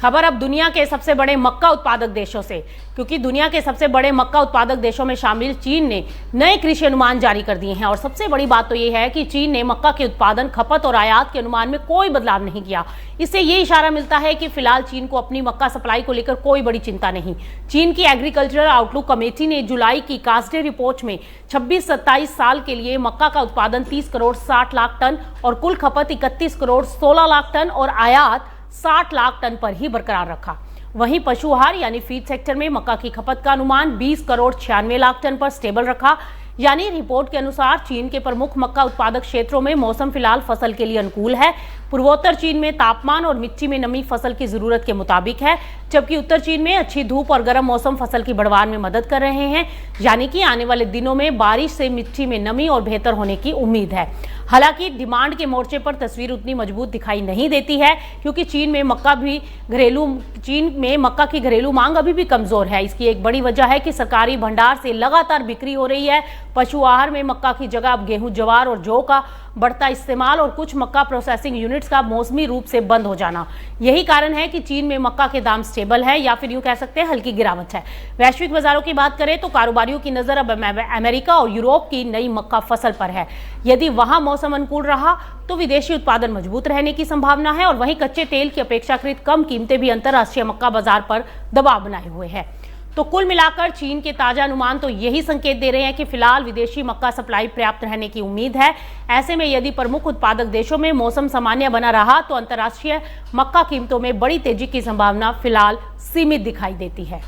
खबर अब दुनिया के सबसे बड़े मक्का उत्पादक देशों से, क्योंकि दुनिया के सबसे बड़े मक्का उत्पादक देशों में शामिल चीन ने नए कृषि अनुमान जारी कर दिए हैं। और सबसे बड़ी बात तो ये है कि चीन ने मक्का के उत्पादन, खपत और आयात के अनुमान में कोई बदलाव नहीं किया। इससे ये इशारा मिलता है कि फिलहाल चीन को अपनी मक्का सप्लाई को लेकर कोई बड़ी चिंता नहीं। चीन की एग्रीकल्चरल आउटलुक कमेटी ने जुलाई की कास्डे रिपोर्ट में 26-27 साल के लिए मक्का का उत्पादन 30 करोड़ 60 लाख टन और कुल खपत 31 करोड़ 16 लाख टन और आयात 60 लाख टन पर ही बरकरार रखा। वहीं पशु आहार यानी फीड सेक्टर में मक्का की खपत का अनुमान 20 करोड़ 96 लाख टन पर स्टेबल रखा। यानी रिपोर्ट के अनुसार चीन के प्रमुख मक्का उत्पादक क्षेत्रों में मौसम फिलहाल फसल के लिए अनुकूल है। पूर्वोत्तर चीन में तापमान और मिट्टी में नमी फसल की जरूरत के मुताबिक है, जबकि उत्तर चीन में अच्छी धूप और गर्म मौसम फसल की बढ़वार में मदद कर रहे हैं। यानी कि आने वाले दिनों में बारिश से मिट्टी में नमी और बेहतर होने की उम्मीद है। हालांकि डिमांड के मोर्चे पर तस्वीर उतनी मजबूत दिखाई नहीं देती है, क्योंकि चीन में मक्का की घरेलू मांग अभी भी कमजोर है। इसकी एक बड़ी वजह है कि सरकारी भंडार से लगातार बिक्री हो रही है। पशु आहार में मक्का की जगह अब गेहूं, जवार और जौ का बढ़ता इस्तेमाल और कुछ मक्का प्रोसेसिंग यूनिट्स का मौसमी रूप से बंद हो जाना, यही कारण है कि चीन में मक्का के दाम स्टेबल है या फिर यूं कह सकते हैं हल्की गिरावट है। वैश्विक बाजारों की बात करें तो कारोबारियों की नजर अब अमेरिका और यूरोप की नई मक्का फसल पर है। यदि वहां मौसम अनुकूल रहा तो विदेशी उत्पादन मजबूत रहने की संभावना है और वहीं कच्चे तेल की अपेक्षाकृत कम कीमतें भी अंतर्राष्ट्रीय मक्का बाजार पर दबाव बनाए हुए हैं। तो कुल मिलाकर चीन के ताजा अनुमान तो यही संकेत दे रहे हैं कि फिलहाल विदेशी मक्का सप्लाई पर्याप्त रहने की उम्मीद है। ऐसे में यदि प्रमुख उत्पादक देशों में मौसम सामान्य बना रहा तो अंतर्राष्ट्रीय मक्का कीमतों में बड़ी तेजी की संभावना फिलहाल सीमित दिखाई देती है।